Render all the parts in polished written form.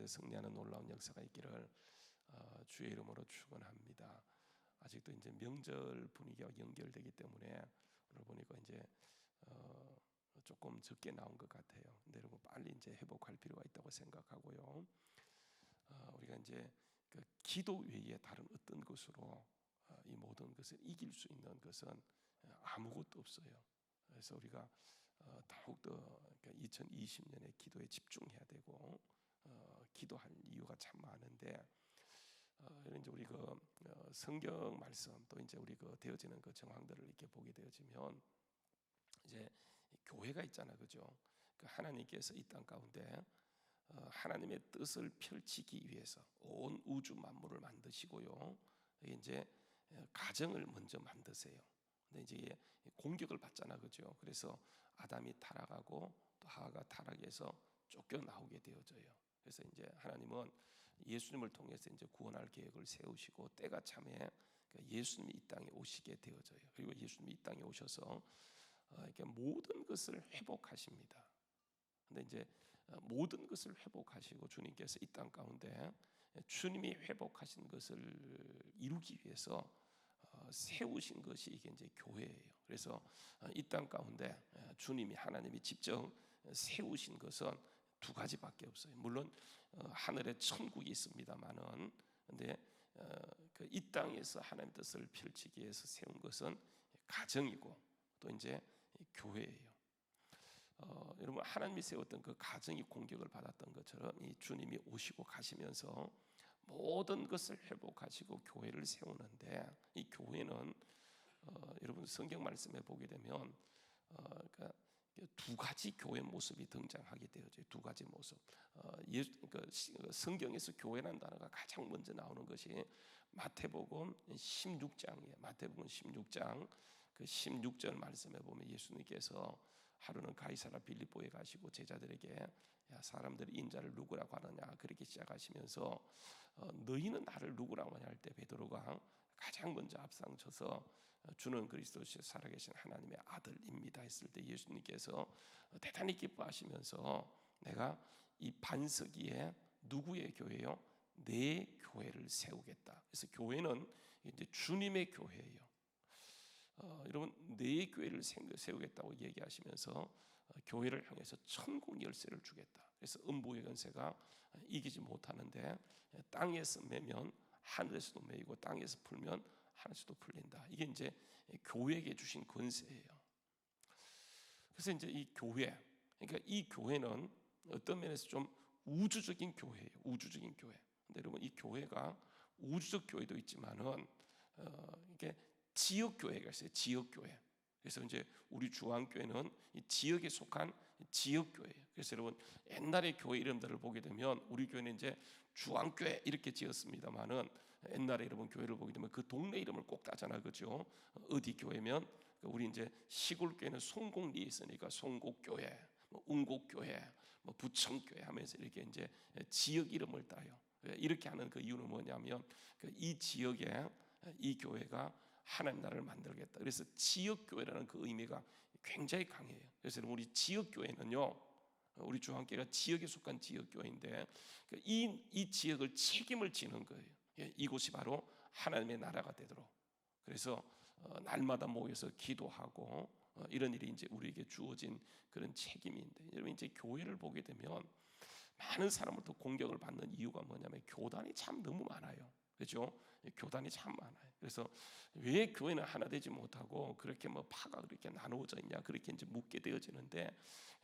가운데 승리하는 놀라운 역사가 있기를 주의 이름으로 축원합니다. 아직도 이제 명절 분위기와 연결되기 때문에 오늘 보니까 이제 조금 적게 나온 것 같아요. 근데 여러분 빨리 이제 회복할 필요가 있다고 생각하고요. 우리가 이제 그 기도 외에 다른 어떤 것으로 이 모든 것을 이길 수 있는 것은 아무것도 없어요. 그래서 우리가 더욱더 2020년에 기도에 집중해야 되고 기도할 이유가 참 많은데 이제 우리 그 성경 말씀 또 이제 우리 그 되어지는 그 정황들을 이렇게 보게 되어지면 이제 교회가 있잖아, 그죠? 그 하나님께서 이 땅 가운데 하나님의 뜻을 펼치기 위해서 온 우주 만물을 만드시고요. 이제 가정을 먼저 만드세요. 근데 이제 공격을 받잖아, 그죠? 그래서 아담이 타락하고 또 하와가 타락해서 쫓겨 나오게 되어져요. 그래서 이제 하나님은 예수님을 통해서 이제 구원할 계획을 세우시고 때가 참에 예수님이 이 땅에 오시게 되어져요. 그리고 예수님이 이 땅에 오셔서 이렇게 모든 것을 회복하십니다. 근데 이제 모든 것을 회복하시고 주님께서 이 땅 가운데 주님이 회복하신 것을 이루기 위해서 세우신 것이 이게 이제 교회예요. 그래서 이 땅 가운데 주님이 하나님이 직접 세우신 것은 두 가지밖에 없어요. 물론 하늘에 천국이 있습니다만은, 근데 이 땅에서 하나님의 뜻을 펼치기 위해서 세운 것은 가정이고 또 이제 교회예요. 여러분 하나님이 세웠던 그 가정이 공격을 받았던 것처럼 이 주님이 오시고 가시면서 모든 것을 회복하시고 교회를 세우는데 이 교회는 여러분 성경 말씀에 보게 되면 그러니까 두 가지 교회 모습이 등장하게 되어져요. 두 가지 모습. 성경에서 교회라는 단어가 가장 먼저 나오는 것이 마태복음 16장이에요. 마태복음 16장 그 16절 말씀에 보면 예수님께서 하루는 가이사랴 빌립보에 가시고 제자들에게 야, 사람들이 인자를 누구라고 하느냐 그렇게 시작하시면서 너희는 나를 누구라고 하냐 할 때 베드로가 가장 먼저 앞장서서 주는 그리스도시에 살아계신 하나님의 아들입니다 했을 때 예수님께서 대단히 기뻐하시면서 내가 이 반석 위에 누구의 교회요? 내 교회를 세우겠다. 그래서 교회는 이제 주님의 교회예요. 여러분 내 교회를 세우겠다고 얘기하시면서 교회를 향해서 천국 열쇠를 주겠다. 그래서 음부의 권세가 이기지 못하는데 땅에서 매면 하늘에서도 매이고 땅에서 풀면 하늘에서도 풀린다. 이게 이제 교회에게 주신 권세예요. 그래서 이제 이 교회, 그러니까 이 교회는 어떤 면에서 좀 우주적인 교회예요. 우주적인 교회. 근데 여러분 이 교회가 우주적 교회도 있지만은 이게 지역 교회가 있어요. 지역 교회. 그래서 이제 우리 주안교회는 이 지역에 속한 지역 교회예요. 그래서 여러분 옛날에 교회 이름들을 보게 되면 우리 교회는 이제 주안교회 이렇게 지었습니다만은 옛날에 여러분 교회를 보게 되면 그 동네 이름을 꼭 따잖아, 그죠? 어디 교회면 우리 이제 시골 교회는 송곡리에 있으니까 송곡교회, 뭐 운곡교회, 뭐 부천교회 하면서 이렇게 이제 지역 이름을 따요. 이렇게 하는 그 이유는 뭐냐면 이 지역에 이 교회가 하나님 나라를 만들겠다. 그래서 지역교회라는 그 의미가 굉장히 강해요. 그래서 우리 지역교회는요, 우리 주한교회가 지역에 속한 지역교회인데 이 지역을 책임을 지는 거예요. 이곳이 바로 하나님의 나라가 되도록. 그래서 날마다 모여서 기도하고 이런 일이 이제 우리에게 주어진 그런 책임인데, 여러분 이제 교회를 보게 되면 많은 사람으로부터 공격을 받는 이유가 뭐냐면 교단이 참 너무 많아요. 그렇죠? 교단이 참 많아요. 그래서 왜 교회는 하나 되지 못하고 그렇게 뭐 파가 그렇게 나누어져 있냐 그렇게 이제 묻게 되어지는데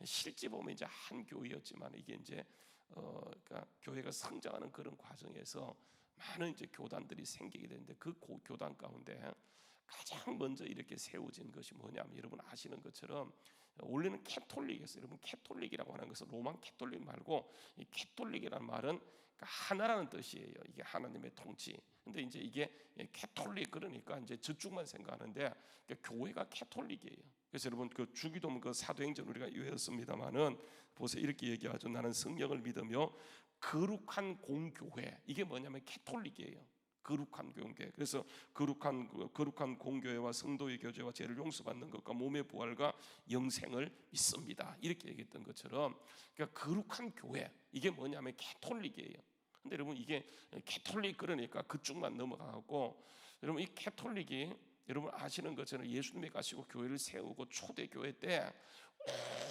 실제 보면 이제 한 교회였지만 이게 이제 그러니까 교회가 성장하는 그런 과정에서 많은 이제 교단들이 생기게 되는데 그 교단 가운데 가장 먼저 이렇게 세워진 것이 뭐냐면 여러분 아시는 것처럼 원래는 캐톨릭이었어요. 여러분 캐톨릭이라고 하는 것은 로만 캐톨릭 말고 이 캐톨릭이라는 말은 하나라는 뜻이에요. 이게 하나님의 통치. 근데 이제 이게 캐톨릭 그러니까 이제 저쪽만 생각하는데 교회가 캐톨릭이에요. 그래서 여러분 그 주기도문 그 사도행전 우리가 외웠습니다만은 보세요 이렇게 얘기하죠. 나는 성령을 믿으며 거룩한 공교회. 이게 뭐냐면 캐톨릭이에요. 거룩한 공교회. 그래서 거룩한 공교회와 성도의 교제와 죄를 용서받는 것과 몸의 부활과 영생을 믿습니다. 이렇게 얘기했던 것처럼, 그러니까 거룩한 교회, 이게 뭐냐면 캐톨릭이에요. 근데 여러분 이게 캐톨릭 그러니까 그쪽만 넘어가고, 여러분 이 캐톨릭이 여러분 아시는 것처럼 예수님이 가시고 교회를 세우고 초대교회 때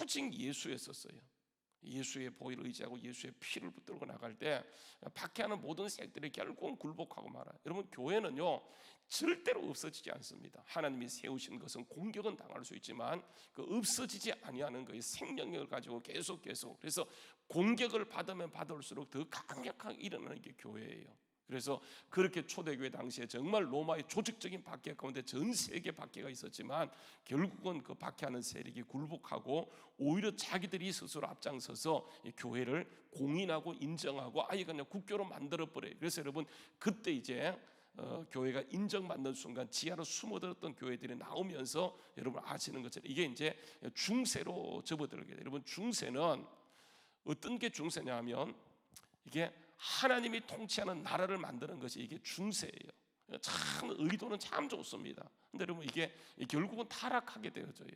오직 예수에 썼어요. 예수의 보혈을 의지하고 예수의 피를 붙들고 나갈 때 밖에 하는 모든 색들이 결국은 굴복하고 말아요. 여러분 교회는요 절대로 없어지지 않습니다. 하나님이 세우신 것은 공격은 당할 수 있지만 그 없어지지 아니하는 거예요. 생명력을 가지고 계속 그래서 공격을 받으면 받을수록 더 강력하게 일어나는 게 교회예요. 그래서 그렇게 초대교회 당시에 정말 로마의 조직적인 박해 가운데 전 세계 박해가 있었지만 결국은 그 박해하는 세력이 굴복하고 오히려 자기들이 스스로 앞장서서 교회를 공인하고 인정하고 아예 그냥 국교로 만들어버려요. 그래서 여러분 그때 이제 교회가 인정받는 순간 지하로 숨어들었던 교회들이 나오면서 여러분 아시는 것처럼 이게 이제 중세로 접어들게 돼요. 여러분 중세는 어떤 게 중세냐 하면 이게 하나님이 통치하는 나라를 만드는 것이 이게 중세예요. 참 의도는 참 좋습니다. 근데 여러분 이게 결국은 타락하게 되어져요.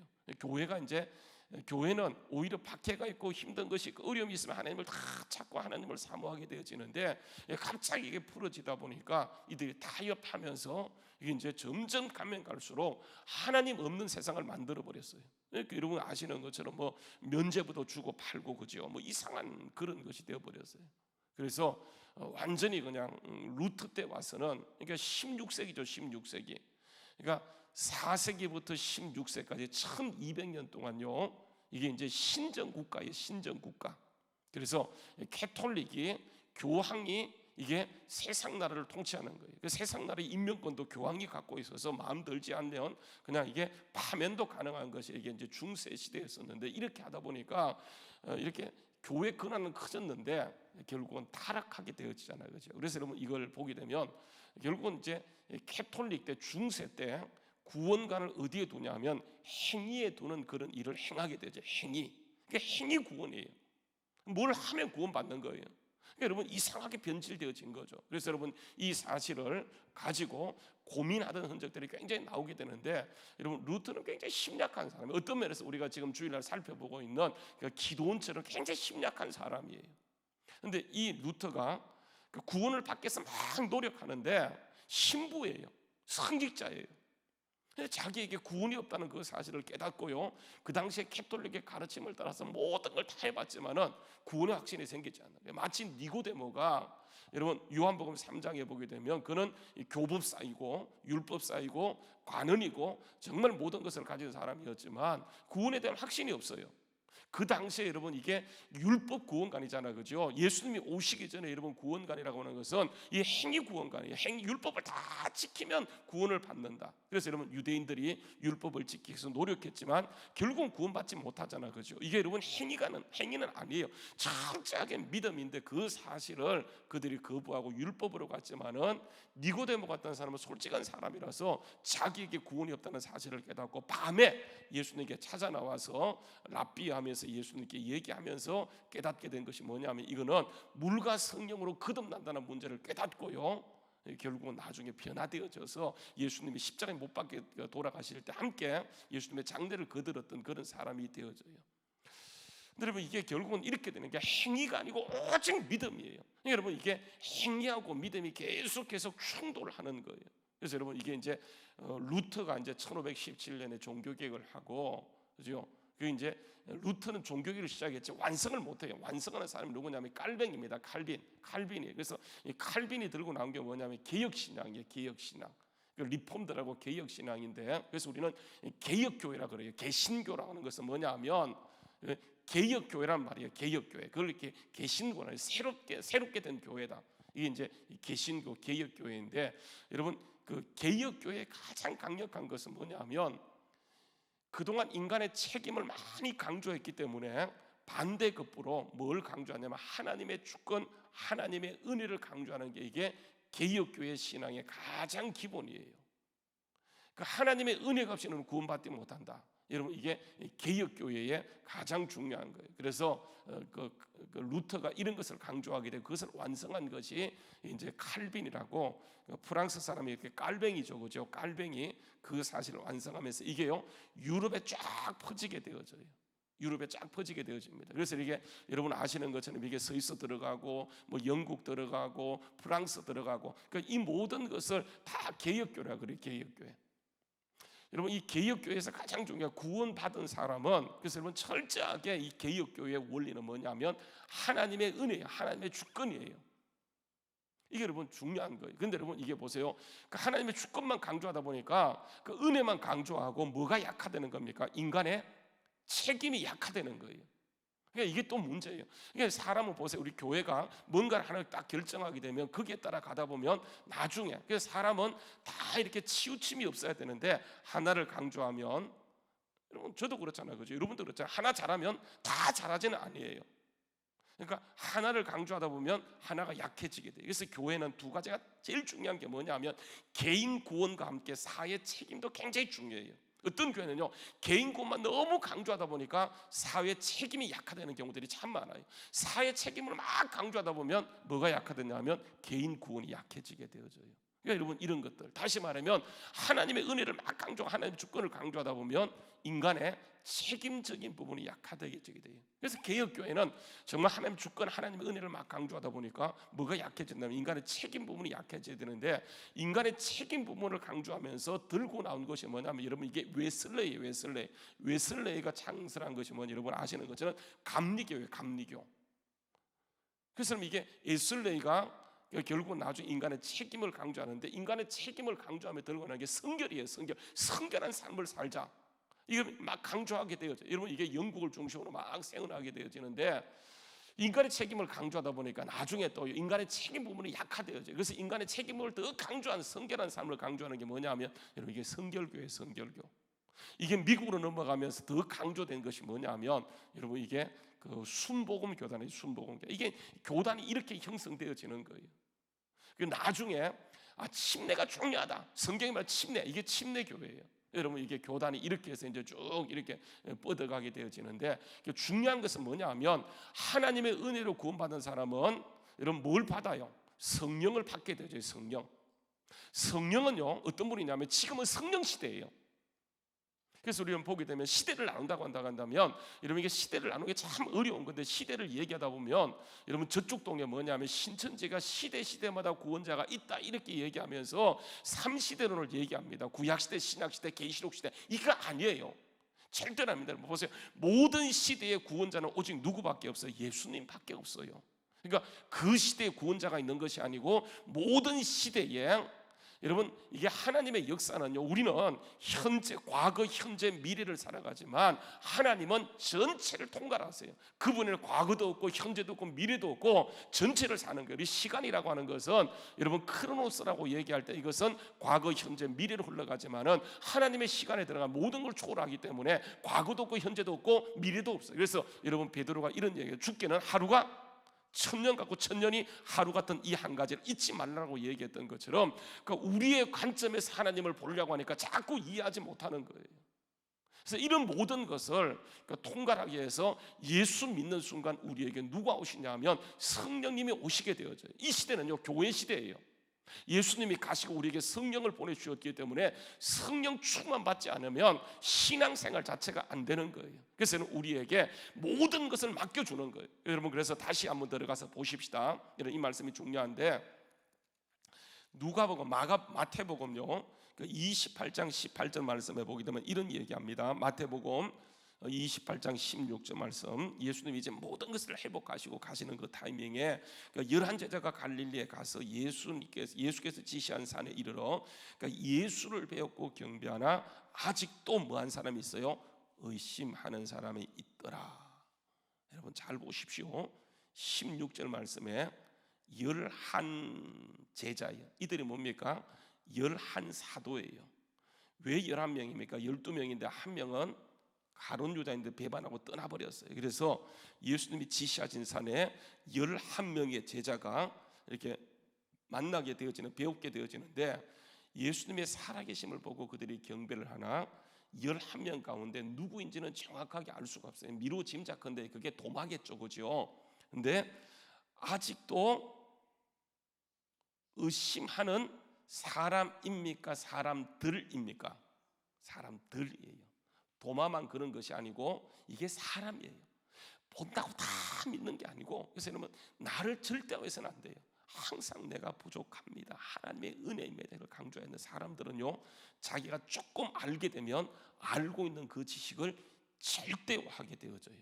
교회는 오히려 박해가 있고 힘든 것이 있고 어려움이 있으면 하나님을 다 찾고 하나님을 사모하게 되어지는데 갑자기 이게 풀어지다 보니까 이들이 타협하면서 이게 이제 점점 가면 갈수록 하나님 없는 세상을 만들어 버렸어요. 여러분 아시는 것처럼 뭐 면죄부도 주고 팔고 그죠? 뭐 이상한 그런 것이 되어 버렸어요. 그래서 완전히 그냥 루트 때 와서는 그러니까 16세기죠. 16세기. 그러니까 4세기부터 16세까지 1200년 동안요. 이게 이제 신정국가예요. 신정국가. 그래서 캐톨릭이 교황이 이게 세상 나라를 통치하는 거예요. 그 세상 나라의 인명권도 교황이 갖고 있어서 마음 들지 않으면 그냥 이게 파면도 가능한 것이 이게 이제 중세 시대였었는데 이렇게 하다 보니까 이렇게 교회 권한은 커졌는데 결국은 타락하게 되어지잖아요, 그렇죠? 그래서 여러분 이걸 보게 되면 결국은 이제 캐톨릭 때 중세 때 구원관을 어디에 두냐면 행위에 두는 그런 일을 행하게 되죠. 행위. 그러니까 행위 구원이에요. 뭘 하면 구원받는 거예요. 그러니까 여러분 이상하게 변질되어진 거죠. 그래서 여러분 이 사실을 가지고 고민하던 흔적들이 굉장히 나오게 되는데 여러분 루터는 굉장히 심약한 사람이에요. 어떤 면에서 우리가 지금 주일날 살펴보고 있는 그 기도원처럼 굉장히 심약한 사람이에요. 그런데 이 루터가 구원을 받기 위해서 막 노력하는데 신부예요. 성직자예요. 자기에게 구원이 없다는 그 사실을 깨닫고요. 그 당시에 캐톨릭의 가르침을 따라서 모든 걸 다 해봤지만은 구원의 확신이 생기지 않아요. 마치 니고데모가 여러분 요한복음 3장에 보게 되면 그는 교법사이고 율법사이고 관원이고 정말 모든 것을 가진 사람이었지만 구원에 대한 확신이 없어요. 그 당시에 여러분 이게 율법 구원관이잖아요, 그죠? 예수님이 오시기 전에 여러분 구원관이라고 하는 것은 이 행위 구원관이에요. 율법을 다 지키면 구원을 받는다. 그래서 여러분 유대인들이 율법을 지키기 위해서 노력했지만 결국은 구원받지 못하잖아요, 그죠? 이게 여러분 행위는 아니에요. 철저하게 믿음인데 그 사실을 그들이 거부하고 율법으로 갔지만은 니고데모 같은 사람은 솔직한 사람이라서 자기에게 구원이 없다는 사실을 깨닫고 밤에 예수님께 찾아 나와서 랍비하면서 예수님께 얘기하면서 깨닫게 된 것이 뭐냐면 이거는 물과 성령으로 거듭난다는 문제를 깨닫고요. 결국은 나중에 변화되어져서 예수님이 십자가에 못 박혀 돌아가실 때 함께 예수님의 장례를 거들었던 그런 사람이 되어져요. 근데 여러분 이게 결국은 이렇게 되는 게 행위가 아니고 오직 믿음이에요. 그러니까 여러분 이게 행위하고 믿음이 계속 충돌하는 거예요. 그래서 여러분 이게 이제 루터가 이제 1517년에 종교개혁을 하고 그죠? 그 이제 루터는 종교개혁을 시작했지 완성을 못해요. 완성하는 사람이 누구냐면 칼뱅입니다. 칼빈이. 그래서 이 칼빈이 들고 나온 게 뭐냐면 개혁신앙이에요. 개혁신앙. 리폼드라고 개혁신앙인데 그래서 우리는 개혁교회라 그래요. 개신교라고 하는 것은 뭐냐면 개혁교회란 말이에요. 개혁교회. 그걸 이렇게 개신교라 새롭게 된 교회다. 이게 이제 개신교 개혁교회인데 여러분 그 개혁교회의 가장 강력한 것은 뭐냐면 그동안 인간의 책임을 많이 강조했기 때문에 반대급부로 뭘 강조하냐면 하나님의 주권, 하나님의 은혜를 강조하는 게 이게 개혁교회 신앙의 가장 기본이에요. 그 하나님의 은혜가 없이는 구원받지 못한다. 여러분 이게 개혁교회의 가장 중요한 거예요. 그래서 그 루터가 이런 것을 강조하게 되고 그것을 완성한 것이 이제 칼빈이라고 프랑스 사람이 이렇게 깔뱅이죠, 그죠? 깔뱅이 그 사실을 완성하면서 이게요 유럽에 쫙 퍼지게 되어져요. 유럽에 쫙 퍼지게 되어집니다. 그래서 이게 여러분 아시는 것처럼 이게 스위스 들어가고 뭐 영국 들어가고 프랑스 들어가고 그러니까 이 모든 것을 다 개혁교회라 그래요. 개혁교회. 여러분 이 개혁교회에서 가장 중요한 구원받은 사람은 그래서 여러분 철저하게 이 개혁교회의 원리는 뭐냐면 하나님의 은혜예요. 하나님의 주권이에요. 이게 여러분 중요한 거예요. 근데 여러분 이게 보세요. 그 하나님의 주권만 강조하다 보니까 그 은혜만 강조하고 뭐가 약화되는 겁니까? 인간의 책임이 약화되는 거예요. 그러니까 이게 또 문제예요. 그러니까 사람을 보세요. 우리 교회가 뭔가를 하나 딱 결정하게 되면 거기에 따라 가다 보면 나중에 그래서 사람은 다 이렇게 치우침이 없어야 되는데 하나를 강조하면 여러분 저도 그렇잖아요, 그죠? 여러분도 그렇잖아요. 하나 잘하면 다 잘하지는 아니에요. 그러니까 하나를 강조하다 보면 하나가 약해지게 돼요. 그래서 교회는 두 가지가 제일 중요한 게 뭐냐면 개인 구원과 함께 사회 책임도 굉장히 중요해요. 어떤 교회는요 개인 구원만 너무 강조하다 보니까 사회 책임이 약화되는 경우들이 참 많아요. 사회 책임을 막 강조하다 보면 뭐가 약화되냐면 개인 구원이 약해지게 되어져요. 그러니까 여러분 이런 것들 다시 말하면 하나님의 은혜를 막 강조, 하나님의 주권을 강조하다 보면 인간의 책임적인 부분이 약화되게 돼요. 그래서 개혁교회는 정말 하나님의 주권, 하나님의 은혜를 막 강조하다 보니까 뭐가 약해진다면 인간의 책임 부분이 약해져야 되는데 인간의 책임 부분을 강조하면서 들고 나온 것이 뭐냐면 여러분 이게 웨슬레이예요. 웨슬레이가 창설한 것이 뭐냐 여러분 아시는 것처럼 감리교예요. 감리교. 그래서 이게 웨슬레이가 결국 나중에 인간의 책임을 강조하는데 인간의 책임을 강조하며 들고 나온 게 성결이에요. 성결한 삶을 살자. 이걸 막 강조하게 되어져. 여러분 이게 영국을 중심으로 막 세운하게 되어지는데 인간의 책임을 강조하다 보니까 나중에 또 인간의 책임 부분이 약화되어져요. 그래서 인간의 책임을 더 강조하는 성결한 삶을 강조하는 게 뭐냐면 여러분 이게 성결교예요. 성결교. 이게 미국으로 넘어가면서 더 강조된 것이 뭐냐면 여러분 이게 그 순복음 교단이에요. 순복음 교단. 이게 교단이 이렇게 형성되어지는 거예요. 그 나중에 침례가 중요하다. 성경이 말 침례 이게 침례 교회예요. 여러분 이게 교단이 이렇게 해서 이제 쭉 이렇게 뻗어가게 되어지는데 중요한 것은 뭐냐면 하나님의 은혜로 구원받은 사람은 여러분 뭘 받아요? 성령을 받게 되죠. 성령은요 어떤 분이냐면 지금은 성령 시대예요. 그래서 우리는 보게 되면 시대를 나눈다고 한다면 여러분 이게 시대를 나누기 참 어려운 건데 시대를 얘기하다 보면 여러분 저쪽 동에 뭐냐면 신천지가 시대마다 구원자가 있다 이렇게 얘기하면서 3시대론을 얘기합니다. 구약시대, 신약시대, 계시록시대 이거 아니에요. 절대로 아닙니다. 보세요. 모든 시대의 구원자는 오직 누구밖에 없어요? 예수님밖에 없어요. 그러니까 그 시대에 구원자가 있는 것이 아니고 모든 시대에 여러분 이게 하나님의 역사는요 우리는 현재, 과거, 현재, 미래를 살아가지만 하나님은 전체를 통괄하세요. 그분은 과거도 없고 현재도 없고 미래도 없고 전체를 사는 거예요. 시간이라고 하는 것은 여러분 크로노스라고 얘기할 때 이것은 과거, 현재, 미래로 흘러가지만은 하나님의 시간에 들어간 모든 걸 초월하기 때문에 과거도 없고 현재도 없고 미래도 없어요. 그래서 여러분 베드로가 이런 얘기해요. 죽게는 하루가 1000년 같고 1000년이 하루 같은 이 한 가지를 잊지 말라고 얘기했던 것처럼 그러니까 우리의 관점에서 하나님을 보려고 하니까 자꾸 이해하지 못하는 거예요. 그래서 이런 모든 것을 통괄하기 위해서 예수 믿는 순간 우리에게 누가 오시냐면 성령님이 오시게 되어져요. 이 시대는요 교회 시대예요. 예수님이 가시고 우리에게 성령을 보내주셨기 때문에 성령 충만 받지 않으면 신앙생활 자체가 안 되는 거예요. 그래서 우리에게 모든 것을 맡겨주는 거예요. 여러분 그래서 다시 한번 들어가서 보십시다. 이 말씀이 중요한데 누가복음, 마태복음요 28장 18절 말씀에 보게 되면 이런 얘기합니다. 마태복음 28장 16절 말씀, 예수님이 이제 모든 것을 회복하시고 가시는 그 타이밍에 11제자가 갈릴리에 가서 예수께서 지시한 산에 이르러 예수를 배웠고 경배하나 아직도 뭐한 사람이 있어요? 의심하는 사람이 있더라. 여러분 잘 보십시오. 16절 말씀에 11제자예요. 이들이 뭡니까? 11사도예요. 왜 11명입니까? 12명인데 한 명은 가룟 유다인데 배반하고 떠나버렸어요. 그래서 예수님이 지시하신 산에 11명의 제자가 이렇게 만나게 되어지는, 배우게 되어지는데 예수님의 살아계심을 보고 그들이 경배를 하나 11명 가운데 누구인지는 정확하게 알 수가 없어요. 미루 짐작컨대 그게 도마겠죠, 그죠? 근데 아직도 의심하는 사람입니까? 사람들입니까? 사람들이에요. 도마만 그런 것이 아니고 이게 사람이에요. 본다고 다 믿는 게 아니고, 그래서 여러분 나를 절대로 해서는 안 돼요. 항상 내가 부족합니다. 하나님의 은혜입니다. 이걸 강조해야 하는 사람들은요, 자기가 조금 알게 되면 알고 있는 그 지식을 절대화하게 되어져요.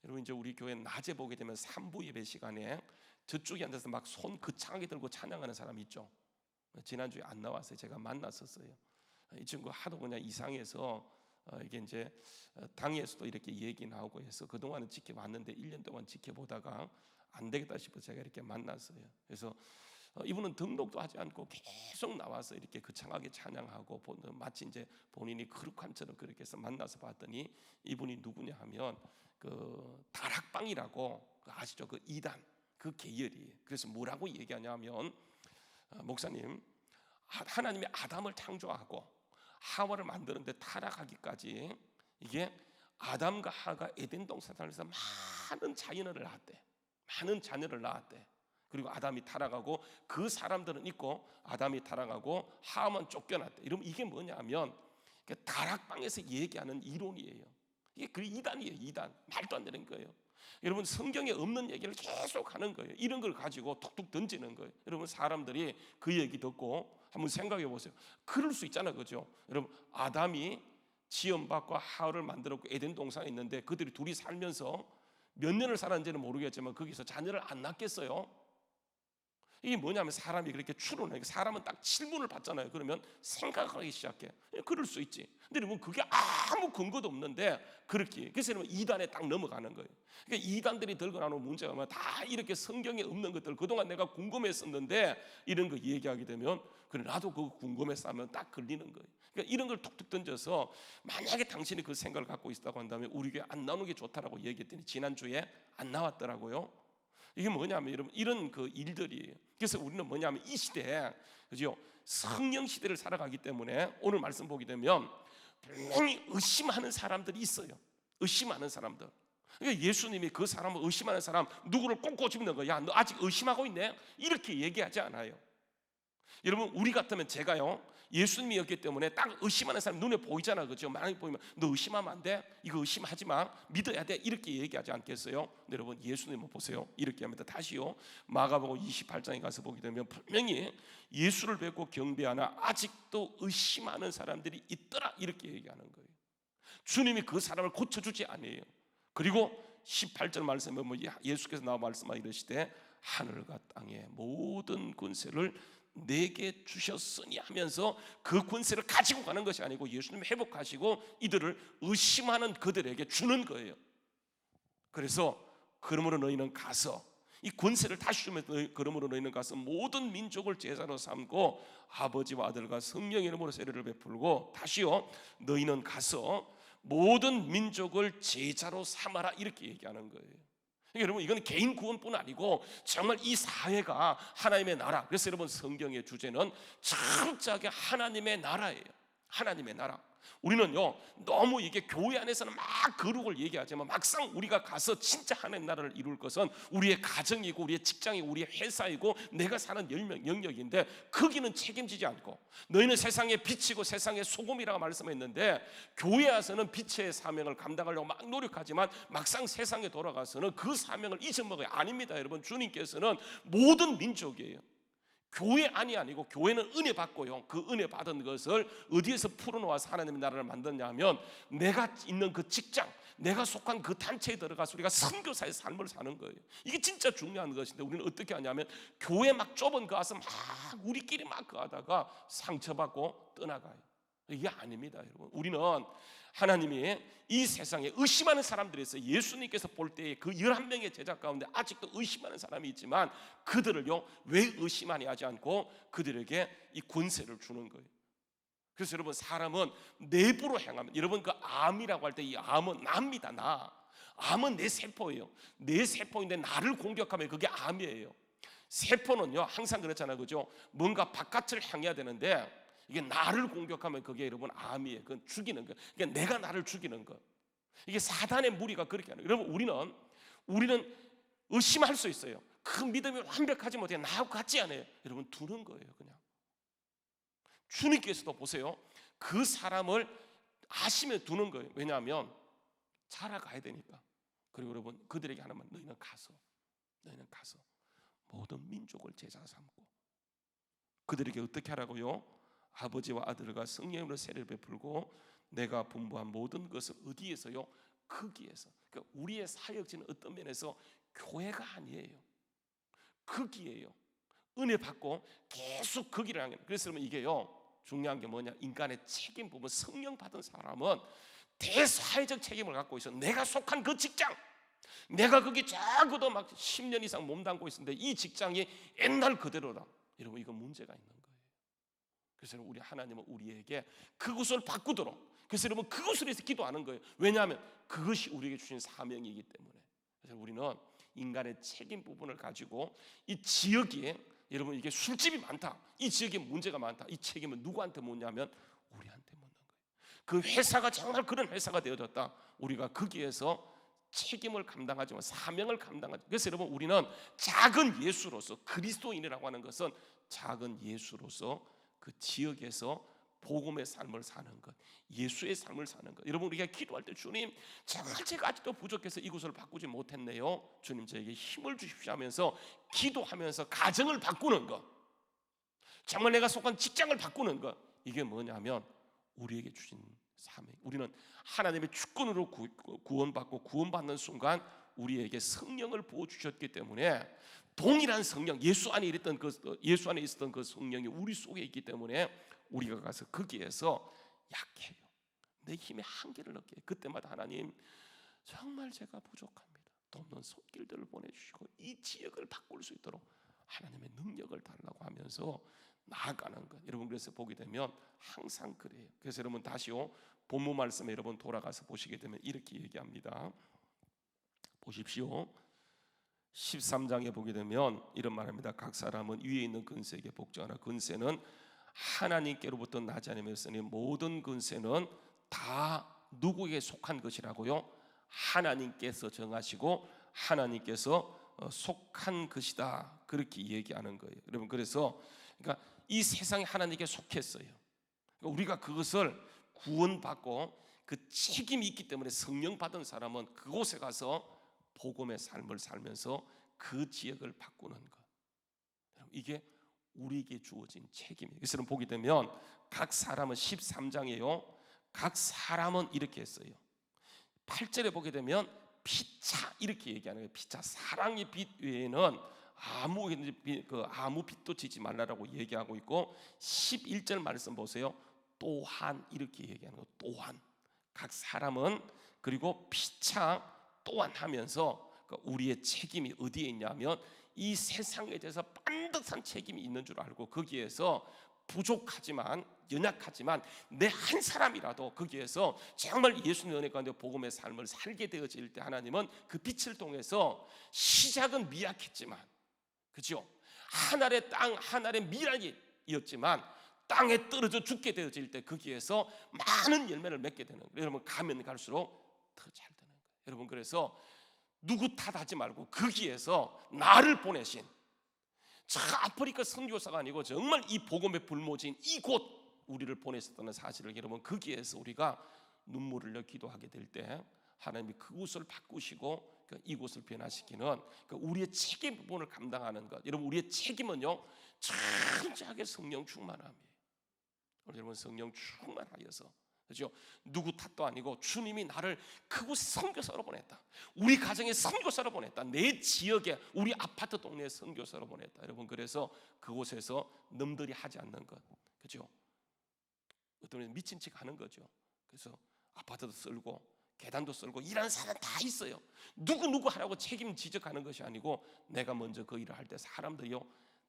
여러분 이제 우리 교회 낮에 보게 되면 3부 예배 시간에 저쪽에 앉아서 막 손 거창하게 들고 찬양하는 사람 있죠. 지난주에 안 나왔어요. 제가 만났었어요. 이 친구 하도 그냥 이상해서 이게 이제 당에서도 이렇게 얘기 나오고 해서 그동안은 지켜봤는데 1년 동안 지켜보다가 안 되겠다 싶어서 제가 이렇게 만났어요. 그래서 이분은 등록도 하지 않고 계속 나와서 이렇게 거창하게 찬양하고, 마치 이제 본인이 거룩한처럼 그렇게 해서 만나서 봤더니 이분이 누구냐 하면 그 다락방이라고 아시죠? 그 이단 그 계열이에요. 그래서 뭐라고 얘기하냐면, 목사님, 하나님이 아담을 창조하고 하와를 만드는데 타락하기까지 이게 아담과 하가 에덴 동산에서 많은 자녀를 낳았대. 많은 자녀를 낳았대. 그리고 아담이 타락하고 그 사람들은 있고 아담이 타락하고 하와만 쫓겨났대. 이러면 이게 뭐냐면 다락방에서 얘기하는 이론이에요. 이게 그 이단이에요. 이단. 말도 안 되는 거예요. 여러분 성경에 없는 얘기를 계속 하는 거예요. 이런 걸 가지고 툭툭 던지는 거예요. 여러분 사람들이 그 얘기 듣고 한번 생각해 보세요. 그럴 수 있잖아요, 그죠? 여러분 아담이 지음받고 하와를 만들었고 에덴 동산에 있는데 그들이 둘이 살면서 몇 년을 살았는지는 모르겠지만 거기서 자녀를 안 낳겠어요? 이게 뭐냐면 사람이 그렇게 추론해. 사람은 딱 질문을 받잖아요. 그러면 생각하기 시작해. 그럴 수 있지. 근데 여러분 그게 아무 근거도 없는데 그렇게, 그래서 여러분 이단에 딱 넘어가는 거예요. 그러니까 이단들이 들고 나오는 문제가 뭐야? 다 이렇게 성경에 없는 것들, 그동안 내가 궁금했었는데 이런 거 얘기하게 되면 그래 나도 그거 궁금했어 하면 딱 걸리는 거예요. 그러니까 이런 걸 툭툭 던져서 만약에 당신이 그 생각을 갖고 있다고 한다면 우리 교회 안 나오는 게 좋다라고 얘기했더니 지난주에 안 나왔더라고요. 이게 뭐냐면 여러분 이런 그 일들이에요. 그래서 우리는 뭐냐면 이 시대에, 그죠? 성령 시대를 살아가기 때문에 오늘 말씀 보게 되면 분명히 의심하는 사람들이 있어요. 의심하는 사람들. 그러니까 예수님이 그 사람을 의심하는 사람 누구를 꼭 꼬집는 거야. 야, 너 아직 의심하고 있네? 이렇게 얘기하지 않아요. 여러분 우리 같으면 제가요 예수님이었기 때문에 딱 의심하는 사람 눈에 보이잖아, 그죠? 만약에 보이면 너 의심하면 안 돼, 이거 의심하지 마, 믿어야 돼, 이렇게 얘기하지 않겠어요? 근데 여러분 예수님을 보세요. 이렇게 합니다. 다시요 마가복음 28장에 가서 보게 되면 분명히 예수를 뵙고 경배하나 아직도 의심하는 사람들이 있더라, 이렇게 얘기하는 거예요. 주님이 그 사람을 고쳐주지 않아요. 그리고 18절 말씀에 뭐 예수께서 나와 말씀하여 이르시되 하늘과 땅의 모든 권세를 내게 주셨으니 하면서 그 권세를 가지고 가는 것이 아니고 예수님 회복하시고 이들을 의심하는 그들에게 주는 거예요. 그래서 그러므로 너희는 가서 이 권세를 다시 주면, 그러므로 너희는 가서 모든 민족을 제자로 삼고 아버지와 아들과 성령의 이름으로 세례를 베풀고, 다시요 너희는 가서 모든 민족을 제자로 삼아라, 이렇게 얘기하는 거예요. 여러분 이건 개인 구원뿐 아니고 정말 이 사회가 하나님의 나라. 그래서 여러분 성경의 주제는 철저하게 하나님의 나라예요. 하나님의 나라. 우리는요 너무 이게 교회 안에서는 막 거룩을 얘기하지만 막상 우리가 가서 진짜 하나님 나라를 이룰 것은 우리의 가정이고 우리의 직장이고 우리의 회사이고 내가 사는 영역인데 거기는 책임지지 않고 너희는 세상의 빛이고 세상의 소금이라고 말씀했는데 교회 와서는 빛의 사명을 감당하려고 막 노력하지만 막상 세상에 돌아가서는 그 사명을 잊어먹어요. 아닙니다. 여러분 주님께서는 모든 민족이에요. 교회 안이 아니고 교회는 은혜 받고요 그 은혜 받은 것을 어디에서 풀어놓아서 하나님의 나라를 만드냐 하면 내가 있는 그 직장, 내가 속한 그 단체에 들어가서 우리가 선교사의 삶을 사는 거예요. 이게 진짜 중요한 것인데 우리는 어떻게 하냐면 교회 막 좁은 그 와서 막 우리끼리 막 그 하다가 상처받고 떠나가요. 이게 아닙니다. 여러분 우리는 하나님이 이 세상에 의심하는 사람들이 있어요. 예수님께서 볼 때 그 11명의 제자 가운데 아직도 의심하는 사람이 있지만 그들을요 왜 의심하냐 하지 않고 그들에게 이 권세를 주는 거예요. 그래서 여러분 사람은 내부로 행하면, 여러분 그 암이라고 할 때 이 암은 납니다. 나 암은 내 세포예요. 내 세포인데 나를 공격하면 그게 암이에요. 세포는요 항상 그렇잖아요, 그죠? 뭔가 바깥을 향해야 되는데 이게 나를 공격하면 그게 여러분 암이에요. 그건 죽이는 거. 그러니까 내가 나를 죽이는 거. 이게 사단의 무리가 그렇게 하는 거예요. 여러분 우리는 의심할 수 있어요. 그 믿음이 완벽하지 못해 나하고 같지 않아요. 여러분 두는 거예요. 그냥 주님께서도 보세요. 그 사람을 아시면 두는 거예요. 왜냐하면 자라가야 되니까. 그리고 여러분 그들에게 하나만 너희는 가서 모든 민족을 제자 삼고 그들에게 어떻게 하라고요? 아버지와 아들과 성령으로 세례를 베풀고 내가 분부한 모든 것을 어디에서요? 거기에서. 그러니까 우리의 사역지는 어떤 면에서 교회가 아니에요. 거기에요. 은혜 받고 계속 거기를 향해. 그래서 이게요 중요한 게 뭐냐? 인간의 책임 부분. 성령 받은 사람은 대사회적 책임을 갖고 있어. 내가 속한 그 직장, 내가 거기 적어도 막 10년 이상 몸담고 있었는데 이 직장이 옛날 그대로다. 여러분 이건 문제가 있는 거예요. 그래서 우리 하나님은 우리에게 그것을 바꾸도록, 그래서 여러분 그것을 위해서 기도하는 거예요. 왜냐하면 그것이 우리에게 주신 사명이기 때문에. 그래서 우리는 인간의 책임 부분을 가지고 이 지역에 여러분 이게 술집이 많다, 이 지역에 문제가 많다, 이 책임은 누구한테 묻냐면 우리한테 묻는 거예요. 그 회사가 정말 그런 회사가 되어졌다, 우리가 거기에서 책임을 감당하지만 사명을 감당하지. 그래서 여러분 우리는 작은 예수로서, 그리스도인이라고 하는 것은 작은 예수로서 그 지역에서 복음의 삶을 사는 것, 예수의 삶을 사는 것. 여러분 우리가 기도할 때 주님 정말 제가 아직도 부족해서 이곳을 바꾸지 못했네요, 주님 저에게 힘을 주십시오 하면서 기도하면서 가정을 바꾸는 것, 정말 내가 속한 직장을 바꾸는 것, 이게 뭐냐면 우리에게 주신 사명. 우리는 하나님의 주권으로 구원받고 구원받는 순간 우리에게 성령을 부어주셨기 때문에 동일한 성령, 예수 안에 있었던 그 성령이 우리 속에 있기 때문에 우리가 가서 거기에서 약해요. 내 힘의 한계를 느껴요. 그때마다 하나님 정말 제가 부족합니다. 돕는 손길들을 보내주시고 이 지역을 바꿀 수 있도록 하나님의 능력을 달라고 하면서 나아가는 것. 여러분 그래서 보게 되면 항상 그래요. 그래서 여러분 다시요 본문 말씀에 여러분 돌아가서 보시게 되면 이렇게 얘기합니다. 보십시오. 13장에 보게 되면 이런 말합니다. 각 사람은 위에 있는 근세에게 복종하라. 근세는 하나님께로부터 나지 않으면서니 모든 근세는 다 누구에게 속한 것이라고요? 하나님께서 정하시고 하나님께서 속한 것이다, 그렇게 얘기하는 거예요. 여러분 그래서 그러니까 이 세상에 하나님께 속했어요. 그러니까 우리가 그것을 구원받고 그 책임이 있기 때문에 성령 받은 사람은 그곳에 가서 복음의 삶을 살면서 그 지역을 바꾸는 것, 이게 우리에게 주어진 책임이에요. 그래서 보게 되면 각 사람은 13장이에요. 각 사람은 이렇게 했어요. 8절에 보게 되면 피차 이렇게 얘기하는 거예요. 피차, 사랑의 빛 외에는 아무 빛도 지지 말라라고 얘기하고 있고 11절 말씀 보세요. 또한 이렇게 얘기하는 거예요. 또한 각 사람은, 그리고 피차 또한 하면서 우리의 책임이 어디에 있냐면 이 세상에 대해서 반듯한 책임이 있는 줄 알고 거기에서 부족하지만 연약하지만 내 한 사람이라도 거기에서 정말 예수님의 은혜 가운데 복음의 삶을 살게 되어질 때 하나님은 그 빛을 통해서 시작은 미약했지만, 그죠? 하늘의 땅, 하늘의 미랄이었지만 땅에 떨어져 죽게 되어질 때 거기에서 많은 열매를 맺게 되는 거예요. 여러분 가면 갈수록 더 잘 되는 거예요. 여러분 그래서 누구 탓하지 말고 거기에서 나를 보내신 저 아프리카 선교사가 아니고 정말 이 복음의 불모지인 이곳 우리를 보내셨다는 사실을 여러분 거기에서 우리가 눈물을 흘려 기도하게 될 때 하나님이 그곳을 바꾸시고 이곳을 변화시키는 우리의 책임 부분을 감당하는 것. 여러분 우리의 책임은요 철저하게 성령 충만함이에요. 여러분 성령 충만하여서, 그렇죠? 누구 탓도 아니고 주님이 나를 그곳 선교사로 보냈다, 우리 가정에 선교사로 보냈다, 내 지역에 우리 아파트 동네에 선교사로 보냈다. 여러분 그래서 그곳에서 남들이 하지 않는 것, 그렇죠? 어떤 분은 미친 척 하는 거죠. 그래서 아파트도 쓸고 계단도 쓸고 일하는 사람 다 있어요. 누구 하라고 책임 지적하는 것이 아니고 내가 먼저 그 일을 할 때 사람들이요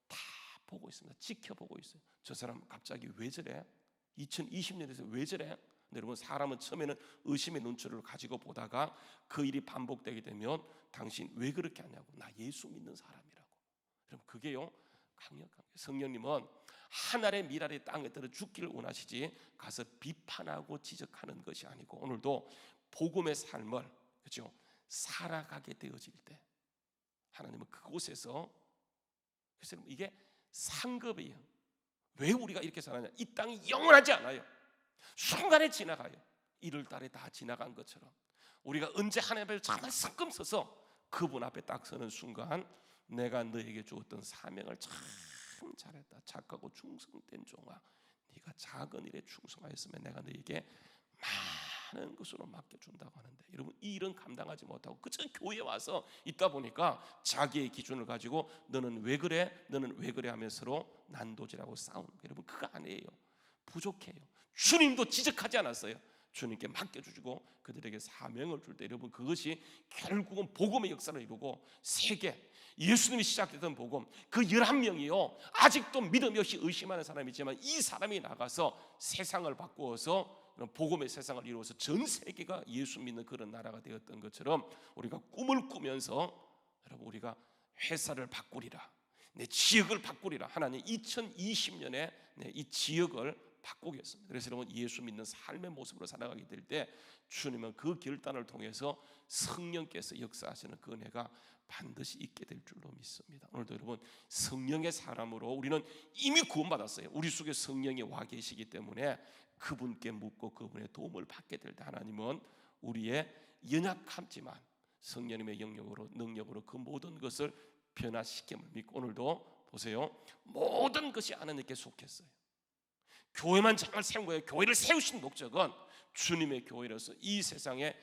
다 보고 있습니다. 지켜보고 있어요. 저 사람 갑자기 왜 저래? 2020년에서 왜 저래? 여러분 사람은 처음에는 의심의 눈초리를 가지고 보다가 그 일이 반복되게 되면 당신 왜 그렇게 하냐고, 나 예수 믿는 사람이라고. 여러분 그게요 강력한 거예요. 성령님은 하늘의 미랄이 땅에 떨어 죽기를 원하시지 가서 비판하고 지적하는 것이 아니고 오늘도 복음의 삶을 그렇죠? 살아가게 되어질 때 하나님은 그곳에서 그래서 이게 상급이에요. 왜 우리가 이렇게 살아냐? 이 땅이 영원하지 않아요. 순간에 지나가요. 1월 달에 다 지나간 것처럼 우리가 언제 하나님 앞에 정말 성금 서서 그분 앞에 딱 서는 순간 내가 너에게 주었던 사명을 참 잘했다. 착하고 충성된 종아, 네가 작은 일에 충성하였으면 내가 너에게 많은 것으로 맡겨준다고 하는데 여러분 이 일은 감당하지 못하고 그저 교회에 와서 있다 보니까 자기의 기준을 가지고 너는 왜 그래? 너는 왜 그래? 하면서 서로 난도질하고 싸우는 거예요. 여러분 그거 아니에요. 부족해요. 주님도 지적하지 않았어요. 주님께 맡겨주시고 그들에게 사명을 줄 때 여러분 그것이 결국은 복음의 역사를 이루고 세계 예수님이 시작했던 복음 그 11명이요 아직도 믿음이 없이 의심하는 사람이 있지만 이 사람이 나가서 세상을 바꾸어서 복음의 세상을 이루어서 전 세계가 예수 믿는 그런 나라가 되었던 것처럼 우리가 꿈을 꾸면서 여러분 우리가 회사를 바꾸리라 내 지역을 바꾸리라 하나님 2020년에 이 지역을 바꾸겠습니다. 그래서 여러분 예수 믿는 삶의 모습으로 살아가게 될 때 주님은 그 결단을 통해서 성령께서 역사하시는 그 은혜가 반드시 있게 될 줄로 믿습니다. 오늘도 여러분 성령의 사람으로 우리는 이미 구원받았어요. 우리 속에 성령이 와 계시기 때문에 그분께 묻고 그분의 도움을 받게 될 때 하나님은 우리의 연약함지만 성령님의 영역으로 능력으로 그 모든 것을 변화시킴을 믿고 오늘도 보세요. 모든 것이 하나님께 속했어요. 교회만 정말 세운 거예요. 교회를 세우신 목적은 주님의 교회로서 이 세상에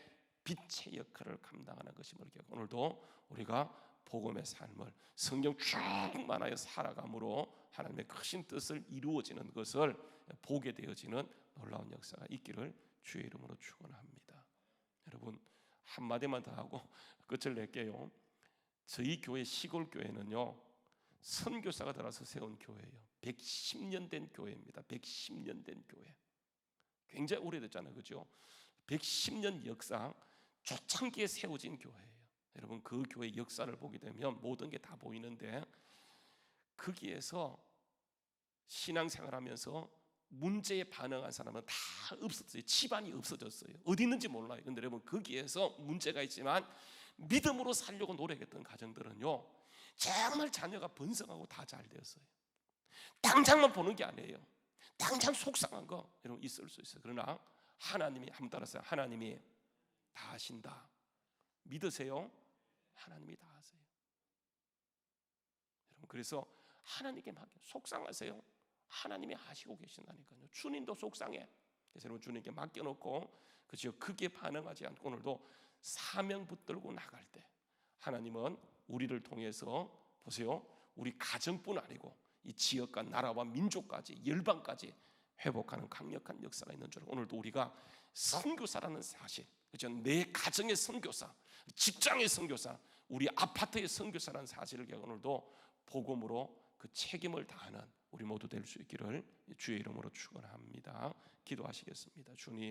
빛의 역할을 감당하는 것임을 기억하고 오늘도 우리가 복음의 삶을 성경 충만하여 살아감으로 하나님의 크신 뜻을 이루어지는 것을 보게 되어지는 놀라운 역사가 있기를 주의 이름으로 축원합니다. 여러분 한마디만 더 하고 끝을 낼게요. 저희 교회 시골 교회는요 선교사가 들어서 세운 교회예요. 110년 된 교회입니다. 110년 된 교회. 굉장히 오래됐잖아요. 그죠? 110년 역사 초창기에 세워진 교회예요. 여러분 그 교회 역사를 보게 되면 모든 게 다 보이는데 거기에서 신앙생활하면서 문제에 반응한 사람은 다 없었어요. 집안이 없어졌어요. 어디 있는지 몰라요. 근데 여러분 거기에서 문제가 있지만 믿음으로 살려고 노력했던 가정들은요 정말 자녀가 번성하고 다 잘 되었어요. 당장만 보는 게 아니에요. 당장 속상한 거 여러분 있을 수 있어요. 그러나 하나님이 한번 따라서 하나님이 다 하신다. 믿으세요? 하나님이 다 하세요. 여러분 그래서 하나님께 맡겨. 속상하세요? 하나님이 하시고 계신다니까요. 주님도 속상해. 그래서 여러분 주님께 맡겨놓고 그죠? 크게 반응하지 않고 오늘도 사명 붙들고 나갈 때 하나님은 우리를 통해서 보세요. 우리 가정뿐 아니고 이 지역과 나라와 민족까지 열방까지 회복하는 강력한 역사가 있는 줄 오늘도 우리가 선교사라는 사실 그죠? 내 가정의 선교사, 직장의 선교사, 우리 아파트의 선교사라는 사실을 오늘도 복음으로 그 책임을 다하는 우리 모두 될 수 있기를 주의 이름으로 축원합니다. 기도하시겠습니다. 주님